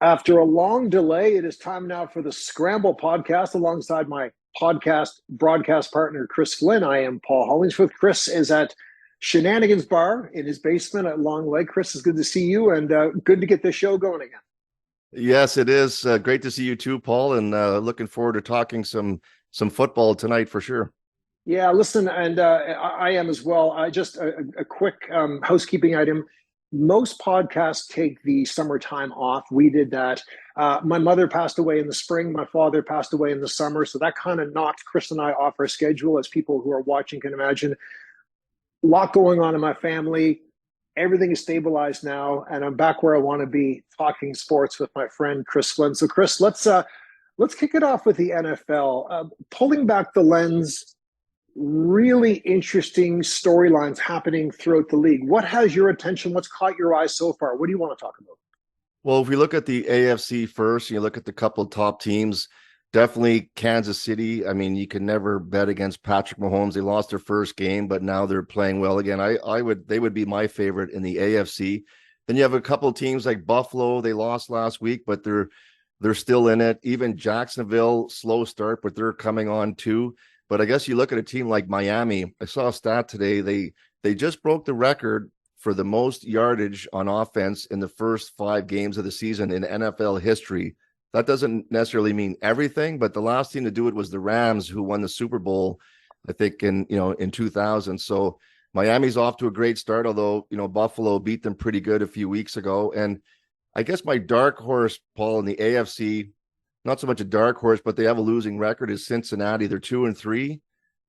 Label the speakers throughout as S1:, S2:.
S1: After a long delay, it is time now for the Scramble Podcast alongside my podcast broadcast partner, Chris Flynn. I am Paul Hollingsworth. Chris is at Shenanigans Bar in his basement at Long Lake. Chris, it's good to see you and good to get this show going again.
S2: Yes, it is. Great to see you too, Paul, and looking forward to talking some football tonight for sure.
S1: Yeah, listen, and I am as well. Just a quick housekeeping item. Most podcasts take the summertime off. We did that. My mother passed away in the spring. My father passed away in the summer. So that kind of knocked Chris and I off our schedule, as people who are watching can imagine. A lot going on in my family. Everything is stabilized now, and I'm back where I want to be, talking sports with my friend Chris Flynn. So, Chris, let's kick it off with the NFL. Pulling back the lens, really interesting storylines happening throughout the league. What has your attention? What's caught your eye so far? What do you want to talk about?
S2: Well, if we look at the AFC first, you look at the couple of top teams, definitely Kansas City. I mean, you can never bet against Patrick Mahomes. They lost their first game, but now they're playing well again. They would be my favorite in the AFC. Then you have a couple of teams like Buffalo. They lost last week, but they're still in it. Even Jacksonville, slow start, but they're coming on too. But I guess you look at a team like Miami. I saw a stat today. They just broke the record for the most yardage on offense in the first 5 games of the season in NFL history. That doesn't necessarily mean everything, but the last team to do it was the Rams, who won the Super Bowl, I think in 2000. So Miami's off to a great start, although Buffalo beat them pretty good a few weeks ago. And I guess my dark horse, Paul, in the AFC, not so much a dark horse, but they have a losing record, is Cincinnati. They're 2-3,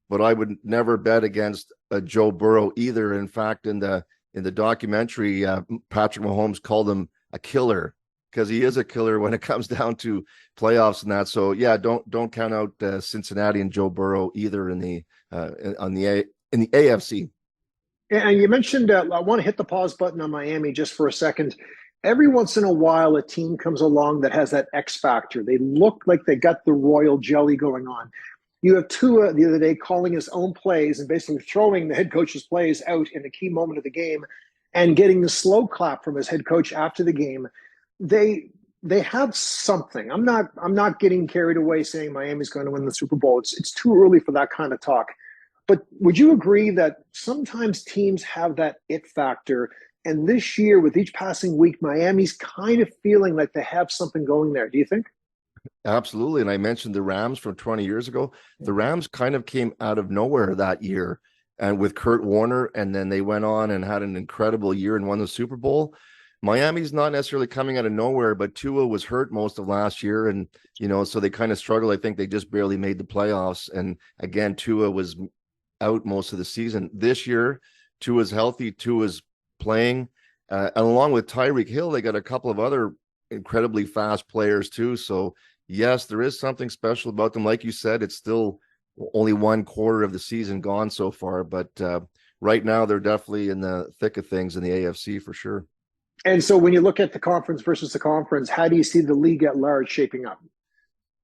S2: but I would never bet against Joe Burrow either. In fact, in the documentary, Patrick Mahomes called him a killer, because he is a killer when it comes down to playoffs and that. So yeah, don't count out Cincinnati and Joe Burrow either in the AFC.
S1: And you mentioned, I want to hit the pause button on Miami just for a second. Every once in a while, a team comes along that has that X factor. They look like they got the royal jelly going on. You have Tua the other day calling his own plays and basically throwing the head coach's plays out in a key moment of the game and getting the slow clap from his head coach after the game. They have something. I'm not getting carried away saying Miami's going to win the Super Bowl. It's too early for that kind of talk. But would you agree that sometimes teams have that it factor? And this year, with each passing week, Miami's kind of feeling like they have something going there. Do you think?
S2: Absolutely. And I mentioned the Rams from 20 years ago. The Rams kind of came out of nowhere that year, and with Kurt Warner, and then they went on and had an incredible year and won the Super Bowl. Miami's not necessarily coming out of nowhere, but Tua was hurt most of last year. And, so they kind of struggled. I think they just barely made the playoffs. And again, Tua was out most of the season. This year, Tua's healthy. Tua's playing. And along with Tyreek Hill, they got a couple of other incredibly fast players too. So yes, there is something special about them. Like you said, it's still only 1/4 of the season gone so far, but right now they're definitely in the thick of things in the AFC for sure.
S1: And so when you look at the conference versus the conference, how do you see the league at large shaping up?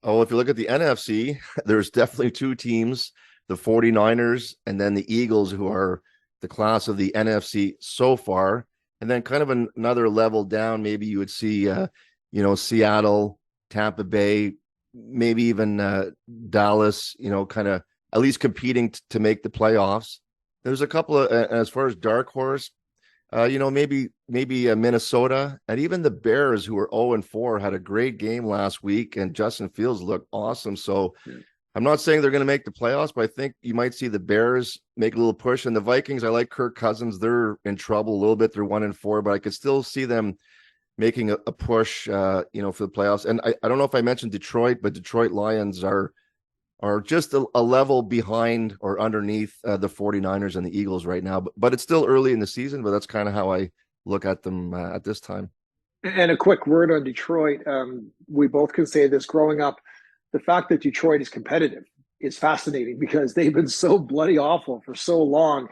S2: Oh, if you look at the NFC, there's definitely 2 teams, the 49ers and then the Eagles, who are the class of the NFC so far. And then kind of another level down, maybe you would see, Seattle, Tampa Bay, maybe even Dallas, kind of at least competing to make the playoffs. There's a couple of, as far as dark horse, maybe Minnesota, and even the Bears, who are 0-4, had a great game last week, and Justin Fields looked awesome. So I'm not saying they're going to make the playoffs, but I think you might see the Bears make a little push. And the Vikings, I like Kirk Cousins. They're in trouble a little bit. They're 1-4, but I could still see them making a push, for the playoffs. And I don't know if I mentioned Detroit, but Detroit Lions are just a level behind or underneath the 49ers and the Eagles right now. But it's still early in the season, but that's kind of how I look at them at this time.
S1: And a quick word on Detroit. We both can say this growing up. The fact that Detroit is competitive is fascinating because they've been so bloody awful for so long.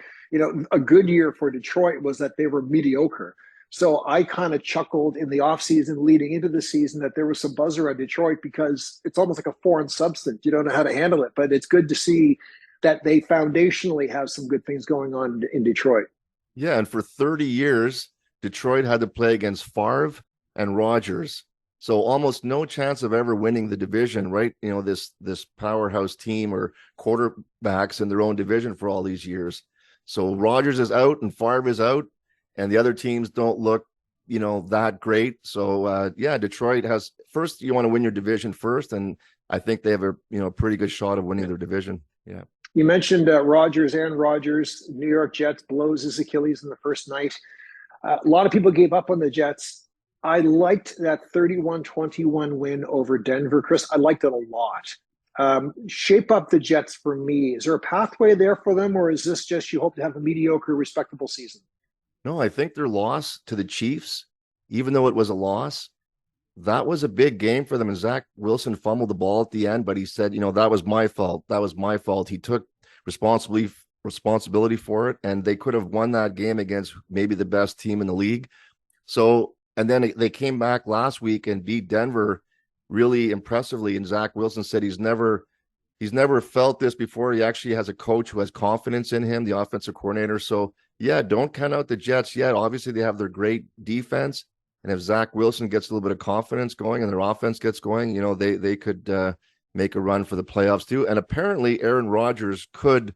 S1: A good year for Detroit was that they were mediocre. So I kind of chuckled in the offseason leading into the season that there was some buzz around Detroit because it's almost like a foreign substance. You don't know how to handle it, but it's good to see that they foundationally have some good things going on in Detroit.
S2: Yeah, and for 30 years, Detroit had to play against Favre and Rodgers. So almost no chance of ever winning the division, right? You know, this powerhouse team or quarterbacks in their own division for all these years. So Rodgers is out and Favre is out, and the other teams don't look, you know, that great. So yeah, Detroit has first. You want to win your division first, and I think they have a pretty good shot of winning their division. Yeah.
S1: You mentioned Rodgers, Aaron Rodgers, New York Jets blows his Achilles in the first night. A lot of people gave up on the Jets. I liked that 31-21 win over Denver, Chris. I liked it a lot. Shape up the Jets for me. Is there a pathway there for them, or is this just you hope to have a mediocre, respectable season?
S2: No, I think their loss to the Chiefs, even though it was a loss, that was a big game for them. And Zach Wilson fumbled the ball at the end, but he said, that was my fault. That was my fault. He took responsibility for it, and they could have won that game against maybe the best team in the league. So, and then they came back last week and beat Denver really impressively. And Zach Wilson said he's never felt this before. He actually has a coach who has confidence in him, the offensive coordinator. So yeah, don't count out the Jets yet. Obviously, they have their great defense. And if Zach Wilson gets a little bit of confidence going and their offense gets going, they could make a run for the playoffs too. And apparently Aaron Rodgers could,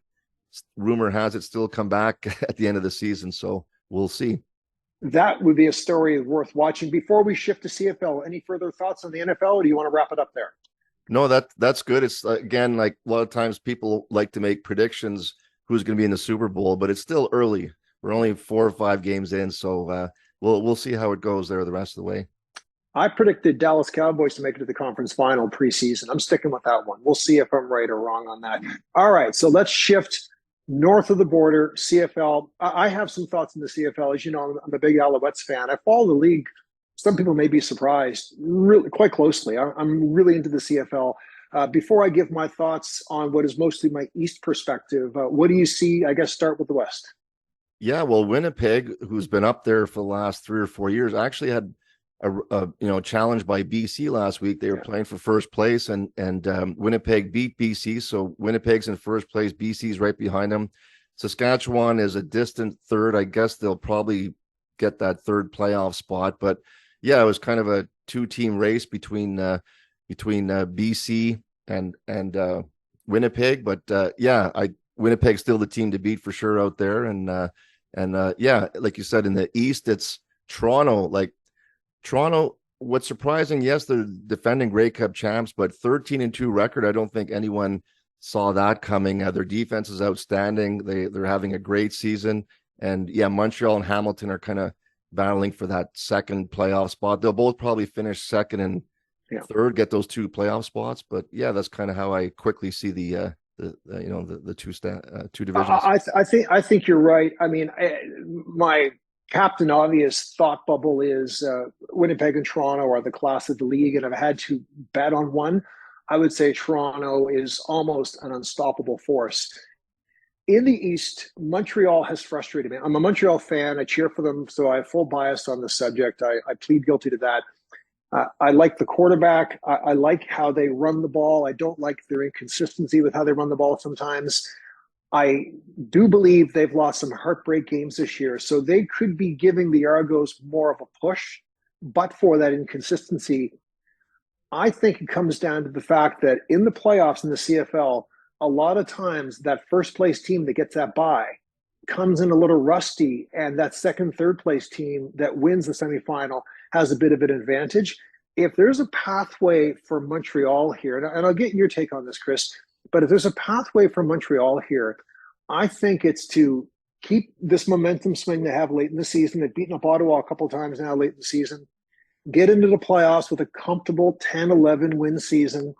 S2: rumor has it, still come back at the end of the season. So we'll see.
S1: That would be a story worth watching. Before we shift to CFL, any further thoughts on the NFL, or do you want to wrap it up there?
S2: No, that's good. It's again, like a lot of times people like to make predictions who's going to be in the Super Bowl, but it's still early. We're only 4 or 5 games in, so we'll see how it goes there the rest of the way.
S1: I predicted Dallas Cowboys to make it to the conference final preseason. I'm sticking with that one. We'll see if I'm right or wrong on that. All right, so let's shift north of the border, CFL. I have some thoughts in the CFL. As you know, I'm a big Alouettes fan. I follow the league. Some people may be surprised, really quite closely. I'm really into the CFL. Before I give my thoughts on what is mostly my East perspective, what do you see? I guess start with the West.
S2: Yeah, well, Winnipeg, who's been up there for the last 3 or 4 years, actually had a challenge by BC last week. They were playing for first place, and Winnipeg beat BC. So Winnipeg's in first place. BC's right behind them. Saskatchewan is a distant third. I guess they'll probably get that third playoff spot. But yeah, it was kind of a 2-team race between BC and Winnipeg. But Winnipeg's still the team to beat for sure out there. And yeah, like you said, in the East, it's Toronto. Like Toronto, what's surprising, yes, they're defending Grey Cup champs, but 13-2 record. I don't think anyone saw that coming. Their defense is outstanding. They're having a great season. And yeah, Montreal and Hamilton are kind of battling for that second playoff spot. They'll both probably finish second and third, get those 2 playoff spots. But yeah, that's kind of how I quickly see the two divisions.
S1: I think you're right. I mean, my Captain Obvious thought bubble is Winnipeg and Toronto are the class of the league, and I've had to bet on one. I would say Toronto is almost an unstoppable force. In the East, Montreal has frustrated me. I'm a Montreal fan. I cheer for them, so I have full bias on the subject. I plead guilty to that. I like the quarterback. I like how they run the ball. I don't like their inconsistency with how they run the ball sometimes. I do believe they've lost some heartbreak games this year, so they could be giving the Argos more of a push, but for that inconsistency. I think it comes down to the fact that in the playoffs in the CFL, a lot of times that first place team that gets that bye comes in a little rusty, and that second, third place team that wins the semifinal has a bit of an advantage. If there's a pathway for Montreal here, and I'll get your take on this, Chris, but if there's a pathway for Montreal here, I think it's to keep this momentum swing they have late in the season. They've beaten up Ottawa a couple of times now late in the season. Get into the playoffs with a comfortable 10-11 win season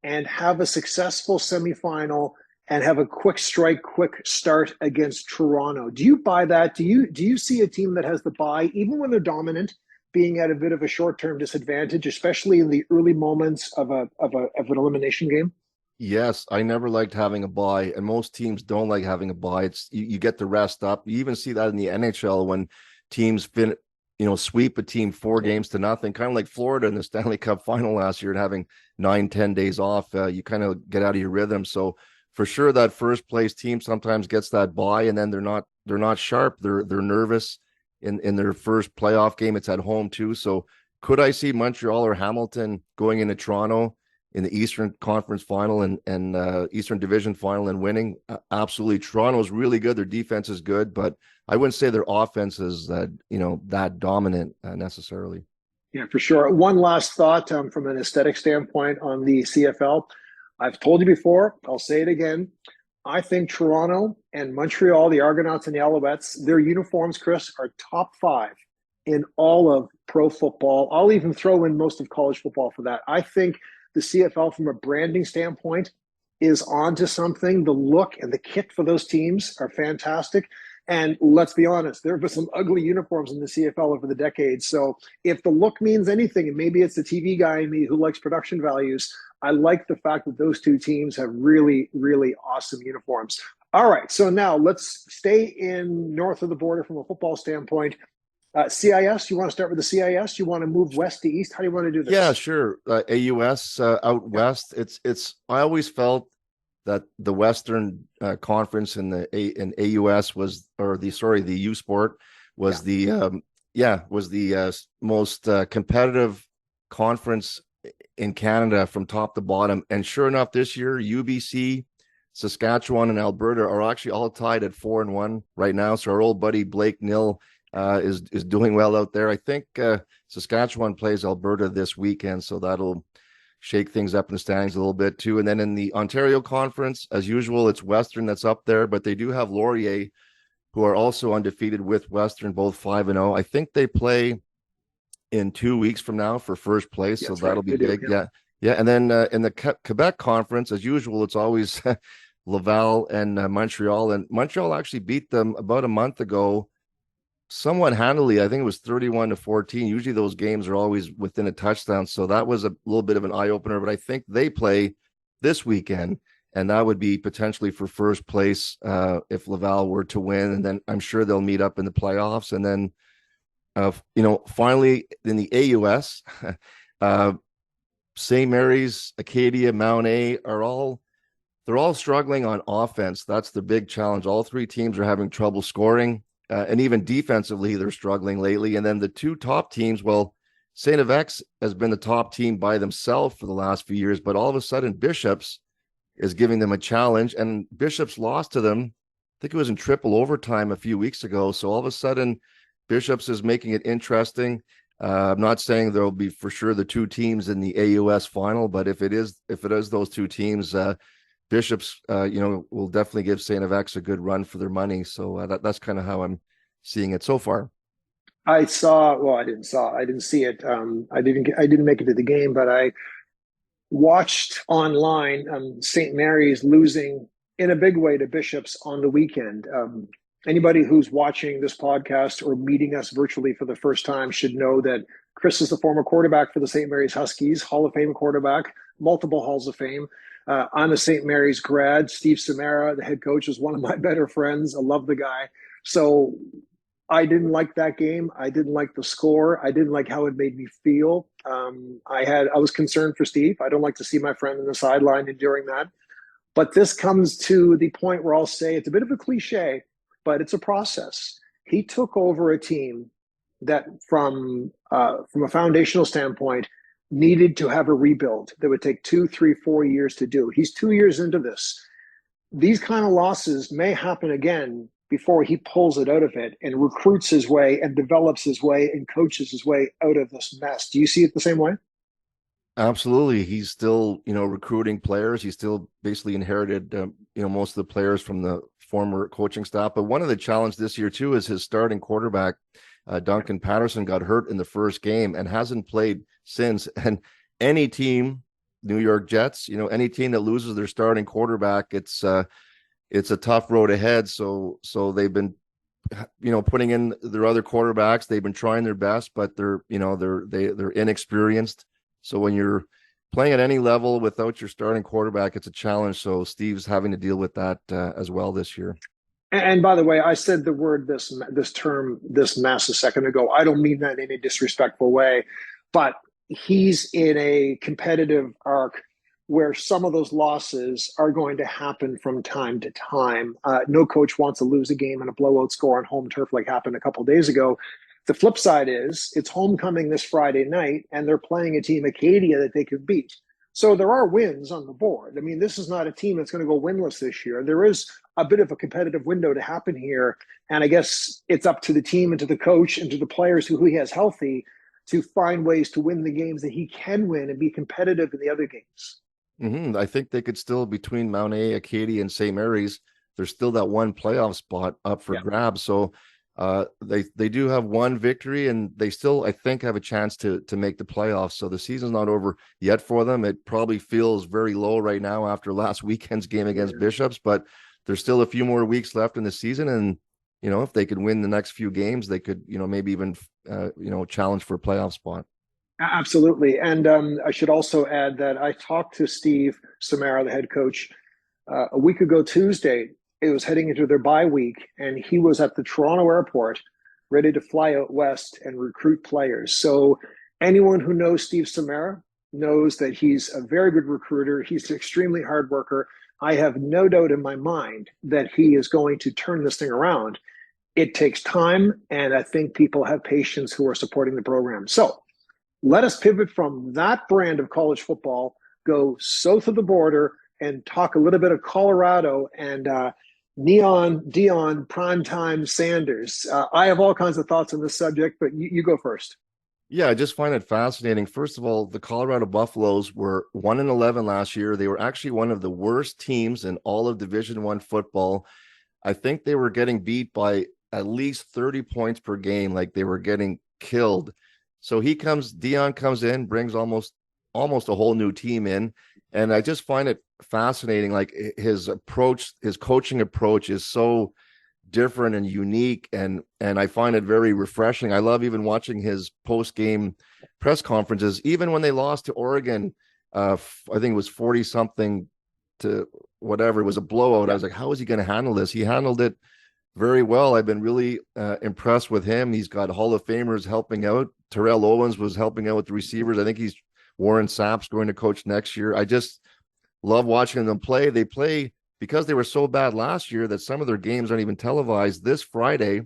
S1: and have a successful semifinal and have a quick start against Toronto. Do you buy that? Do you see a team that has the bye, even when they're dominant, being at a bit of a short-term disadvantage, especially in the early moments of an elimination game?
S2: Yes, I never liked having a bye, and most teams don't like having a bye. It's you get to rest up. You even see that in the NHL when teams sweep a team 4 games to nothing, kind of like Florida in the Stanley Cup final last year and having 9-10 days off. You kind of get out of your rhythm. So for sure, that first place team sometimes gets that bye, and then they're not sharp. They're nervous in their first playoff game. It's at home too. So Could I see Montreal or Hamilton going into Toronto in the Eastern Conference Final and Eastern Division Final and winning? Absolutely. Toronto's really good. Their defense is good, but I wouldn't say their offense is that dominant necessarily.
S1: Yeah, for sure. One last thought from an aesthetic standpoint on the CFL. I've told you before, I'll say it again. I think Toronto and Montreal, the Argonauts and the Alouettes, their uniforms, Chris, are top 5 in all of pro football. I'll even throw in most of college football for that. I think the CFL, from a branding standpoint, is onto something. The look and the kit for those teams are fantastic. And let's be honest, there have been some ugly uniforms in the CFL over the decades. So if the look means anything, and maybe it's the TV guy in me who likes production values, I like the fact that those two teams have really, really awesome uniforms. All right, so now let's stay in north of the border from a football standpoint. CIS, you want to start with the CIS? You want to move west to east? How do you want to do this?
S2: Yeah, sure. AUS out west. It's I always felt that the Western Conference in AUS was, the USport was the most competitive conference in Canada from top to bottom. And sure enough, this year UBC, Saskatchewan, and Alberta are actually all tied at 4-1 right now. So our old buddy Blake Nill is doing well out there. I think Saskatchewan plays Alberta this weekend, so that'll shake things up in the standings a little bit too. And then in the Ontario Conference, as usual, it's Western that's up there, but they do have Laurier, who are also undefeated with Western, both 5-0. I think they play in 2 weeks from now for first place, so that'll be big. Yeah. And then in the Quebec Conference, as usual, it's always Laval and Montreal. And Montreal actually beat them about a month ago somewhat handily. I think it was 31-14. Usually those games are always within a touchdown. So that was a little bit of an eye-opener, but I think they play this weekend, and that would be potentially for first place if Laval were to win. And then I'm sure they'll meet up in the playoffs. And then, finally in the AUS, St. Mary's, Acadia, Mount A they're all struggling on offense. That's the big challenge. All three teams are having trouble scoring. And even defensively, they're struggling lately. And then the two top teams, St. FX has been the top team by themselves for the last few years, but all of a sudden Bishops is giving them a challenge, and Bishops lost to them. I think it was in triple overtime a few weeks ago. So all of a sudden Bishops is making it interesting. I'm not saying there'll be for sure the two teams in the AUS final, but if it is those two teams, Bishops, will definitely give St. FX a good run for their money. So that's kind of how I'm seeing it so far.
S1: I didn't see it. I didn't make it to the game, but I watched online St. Mary's losing in a big way to Bishops on the weekend. Anybody who's watching this podcast or meeting us virtually for the first time should know that Chris is the former quarterback for the St. Mary's Huskies, Hall of Fame quarterback, multiple Halls of Fame. I'm a St. Mary's grad. Steve Samara, the head coach, is one of my better friends. I love the guy. So I didn't like that game. I didn't like the score. I didn't like how it made me feel. I was concerned for Steve. I don't like to see my friend on the sideline enduring that. But this comes to the point where I'll say it's a bit of a cliche, but it's a process. He took over a team that from a foundational standpoint needed to have a rebuild that would take 2, 3, 4 years to do. He's 2 years into this. These kind of losses may happen again before he pulls it out of it and recruits his way and develops hhis way and coaches his way out of this mess. Do you see it the same way?
S2: Absolutely. He's still, recruiting players. He still basically inherited, most of the players from the former coaching staff. But one of the challenges this year too is his starting quarterback, Duncan Patterson, got hurt in the first game and hasn't played since. And any team, New York Jets, any team that loses their starting quarterback, it's a tough road ahead. So they've been, putting in their other quarterbacks. They've been trying their best, but they're inexperienced. So when you're playing at any level without your starting quarterback, it's a challenge. So Steve's having to deal with that as well this year.
S1: And by the way, I said the word this mess a second ago. I don't mean that in a disrespectful way, but he's in a competitive arc where some of those losses are going to happen from time to time. No coach wants to lose a game in a blowout score on home turf like happened a couple of days ago. The flip side is it's homecoming this Friday night, and they're playing a team, Acadia, that they could beat. So there are wins on the board. I mean, this is not a team that's going to go winless this year. There is a bit of a competitive window to happen here. And I guess it's up to the team and to the coach and to the players who he has healthy to find ways to win the games that he can win and be competitive in the other games.
S2: I think they could still, between Mount A, Acadia, and St. Mary's, there's still that one playoff spot up for grabs. So they do have one victory, and they still, I think, have a chance to make the playoffs. So the season's not over yet for them. It probably feels very low right now after last weekend's game against Bishops, but there's still a few more weeks left in the season. And, if they could win the next few games, they could, maybe even, challenge for a playoff spot.
S1: Absolutely. And I should also add that I talked to Steve Samara, the head coach, a week ago Tuesday. It was heading into their bye week, and he was at the Toronto airport ready to fly out west and recruit players. So anyone who knows Steve Samara knows that he's a very good recruiter. He's an extremely hard worker. I have no doubt in my mind that he is going to turn this thing around. It takes time, and I think people have patience who are supporting the program. So let us pivot from that brand of college football, go south of the border, and talk a little bit of Colorado and Deion Primetime Sanders. I have all kinds of thoughts on this subject, but you go first.
S2: Yeah, I just find it fascinating. First of all, the Colorado Buffaloes were 1-11 last year. They were actually one of the worst teams in all of Division I football. I think they were getting beat by at least 30 points per game, like they were getting killed. So Deion comes in, brings almost a whole new team in. And I just find it fascinating. Like his approach, his coaching approach is so different and unique. And I find it very refreshing. I love even watching his post-game press conferences, even when they lost to Oregon. I think it was 40 something to whatever. It was a blowout. I was like, how is he going to handle this? He handled it very well. I've been really impressed with him. He's got Hall of Famers helping out. Terrell Owens was helping out with the receivers. I think Warren Sapp's going to coach next year. I just love watching them play. They play because they were so bad last year that some of their games aren't even televised. This Friday,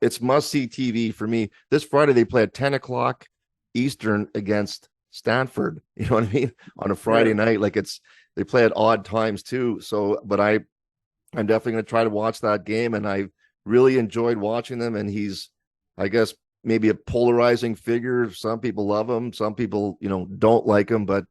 S2: it's must-see TV for me. This Friday, they play at 10 o'clock Eastern against Stanford. You know what I mean? On a Friday night. Like they play at odd times too. So, but I'm definitely going to try to watch that game, and I really enjoyed watching them. And he's, I guess, maybe a polarizing figure. Some people love him. Some people, don't like him, but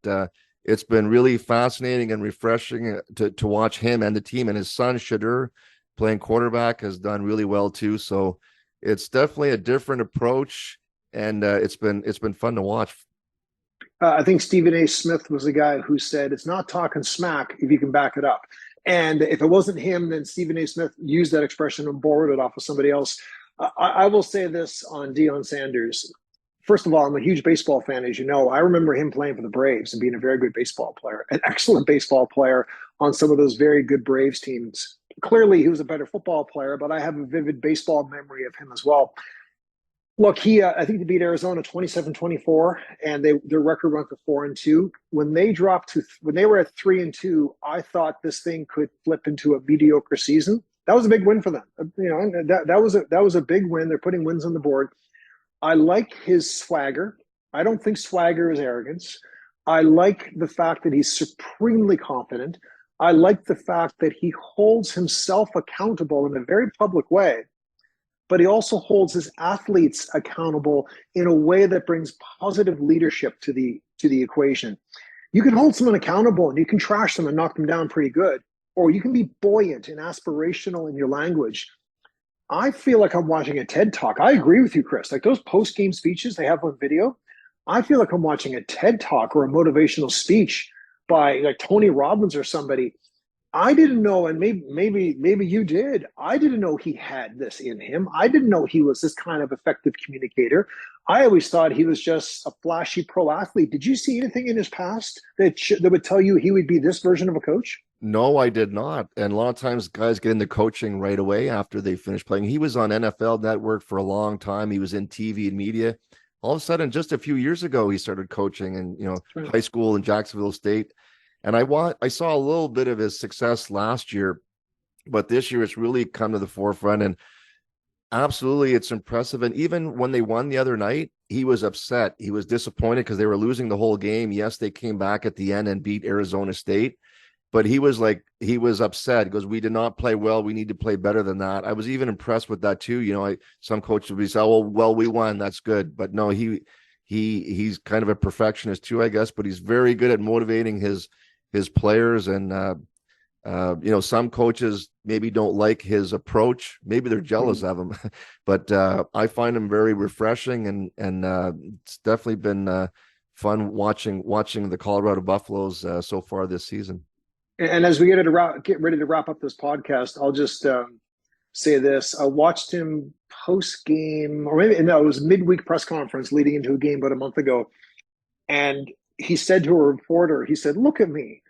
S2: it's been really fascinating and refreshing to watch him and the team. And his son, Shadur, playing quarterback, has done really well too. So it's definitely a different approach, and it's been fun to watch.
S1: I think Stephen A. Smith was the guy who said, it's not talking smack if you can back it up. And if it wasn't him, then Stephen A. Smith used that expression and borrowed it off of somebody else. I will say this on Deion Sanders. First of all, I'm a huge baseball fan, as you know. I remember him playing for the Braves and being a very good baseball player, an excellent baseball player on some of those very good Braves teams. Clearly, he was a better football player, but I have a vivid baseball memory of him as well. Look, I think they beat Arizona 27-24, and their record went to 4-2. When they were at 3-2, I thought this thing could flip into a mediocre season. That was a big win for them. That was a big win. They're putting wins on the board. I like his swagger. I don't think swagger is arrogance. I like the fact that he's supremely confident. I like the fact that he holds himself accountable in a very public way, but he also holds his athletes accountable in a way that brings positive leadership to the equation. You can hold someone accountable and you can trash them and knock them down pretty good, or you can be buoyant and aspirational in your language. I feel like I'm watching a TED Talk. I agree with you, Chris. Like those post-game speeches they have on video, I feel like I'm watching a TED Talk or a motivational speech by like Tony Robbins or somebody. I didn't know, and maybe you did. I didn't know he had this in him. I didn't know he was this kind of effective communicator. I always thought he was just a flashy pro athlete. Did you see anything in his past that would tell you he would be this version of a coach?
S2: No, I did not. And a lot of times guys get into coaching right away after they finish playing. He was on NFL Network for a long time. He was in TV and media. All of a sudden, just a few years ago, he started coaching in high school in Jacksonville State. And I saw a little bit of his success last year, but this year it's really come to the forefront. And Absolutely, it's impressive. And even when they won the other night, he was upset. He was disappointed because they were losing the whole game. Yes, they came back at the end and beat Arizona State, but he was upset because we did not play well. We need to play better than that. I was even impressed with that too. Some coaches would be say, "Oh, well, we won. That's good." But no, he's kind of a perfectionist too, I guess. But he's very good at motivating his players. And some coaches maybe don't like his approach. Maybe they're jealous of him, but I find him very refreshing, and it's definitely been fun watching the Colorado Buffaloes so far this season.
S1: And as we get ready to wrap up this podcast, I'll just say this. I watched him post-game, or maybe, no, it was midweek press conference leading into a game about a month ago. And he said to a reporter, he said, "Look at me.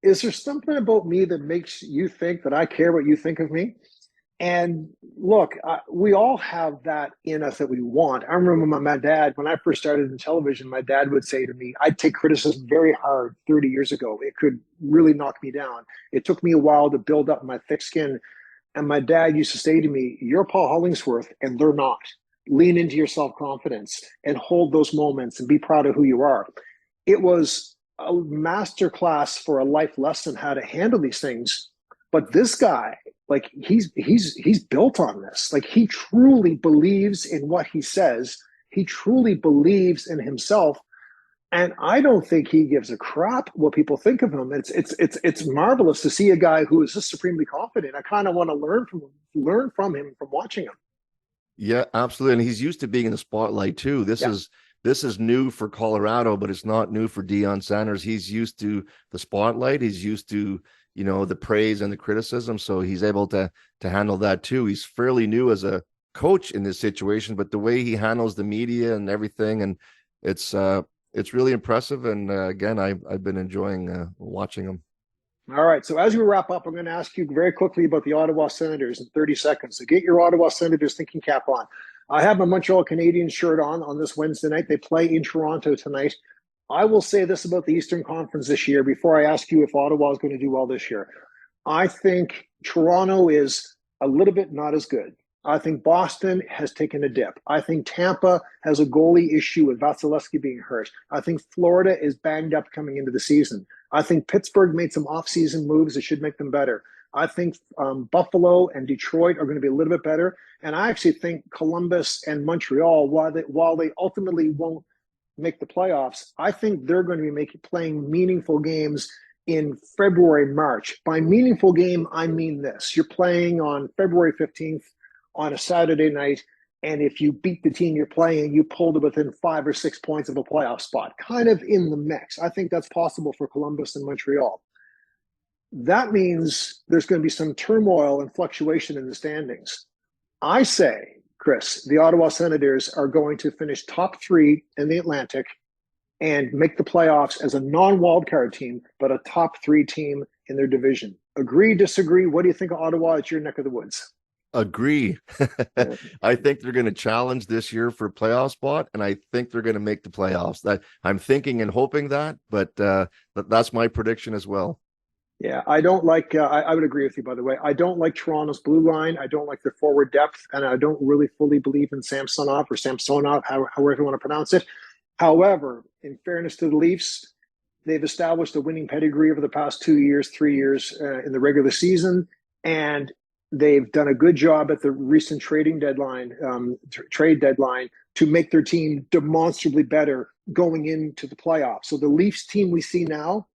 S1: Is there something about me that makes you think that I care what you think of me?" And look, we all have that in us that we want. I remember my dad, when I first started in television, my dad would say to me, I'd take criticism very hard 30 years ago. It could really knock me down. It took me a while to build up my thick skin. And my dad used to say to me, "You're Paul Hollingsworth, and they're not. Lean into your self-confidence and hold those moments and be proud of who you are." It was a master class for a life lesson how to handle these things. But this guy, like, he's built on this. Like, he truly believes in what he says. He truly believes in himself. And I don't think he gives a crap what people think of him. It's marvelous to see a guy who is just supremely confident. I kind of want to learn from him from watching him.
S2: Yeah, absolutely. And he's used to being in the spotlight too. This is new for Colorado, but it's not new for Deion Sanders. He's used to the spotlight. He's used to, the praise and the criticism. So he's able to handle that too. He's fairly new as a coach in this situation, but the way he handles the media and everything, and it's really impressive. And again, I've been enjoying watching him.
S1: All right. So as we wrap up, I'm going to ask you very quickly about the Ottawa Senators in 30 seconds. So get your Ottawa Senators thinking cap on. I have my Montreal Canadiens shirt on this Wednesday night. They play in Toronto tonight. I will say this about the Eastern Conference this year before I ask you if Ottawa is going to do well this year. I think Toronto is a little bit not as good. I think Boston has taken a dip. I think Tampa has a goalie issue with Vasilevsky being hurt. I think Florida is banged up coming into the season. I think Pittsburgh made some off-season moves that should make them better. I think Buffalo and Detroit are going to be a little bit better. And I actually think Columbus and Montreal, while they ultimately won't make the playoffs, I think they're going to be playing meaningful games in February, March. By meaningful game, I mean this. You're playing on February 15th on a Saturday night, and if you beat the team you're playing, you pull to within 5 or 6 points of a playoff spot, kind of in the mix. I think that's possible for Columbus and Montreal. That means there's going to be some turmoil and fluctuation in the standings. I say, Chris, the Ottawa Senators are going to finish top 3 in the Atlantic and make the playoffs as a non-wildcard team, but a top 3 team in their division. Agree, disagree? What do you think of Ottawa? It's your neck of the woods.
S2: Agree. I think they're going to challenge this year for a playoff spot, and I think they're going to make the playoffs. I'm thinking and hoping that, but that's my prediction as well.
S1: Yeah, I don't like, I would agree with you, by the way. I don't like Toronto's blue line. I don't like their forward depth, and I don't really fully believe in Samsonov, however you want to pronounce it. However, in fairness to the Leafs, they've established a winning pedigree over the past 2 years, 3 years in the regular season, and they've done a good job at the recent trade deadline to make their team demonstrably better going into the playoffs. So the Leafs team we see now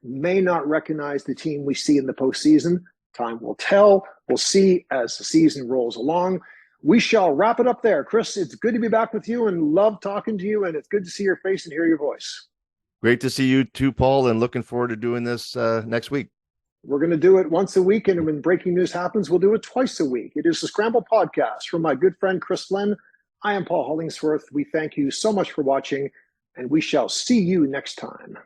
S1: may not recognize the team we see in the postseason. Time will tell. We'll see as the season rolls along. We shall wrap it up there. Chris, it's good to be back with you and love talking to you, and it's good to see your face and hear your voice.
S2: Great to see you too, Paul, and looking forward to doing this next week.
S1: We're going to do it once a week, and when breaking news happens, we'll do it twice a week. It is the Scramble Podcast from my good friend Chris Flynn. I am Paul Hollingsworth. We thank you so much for watching, and we shall see you next time.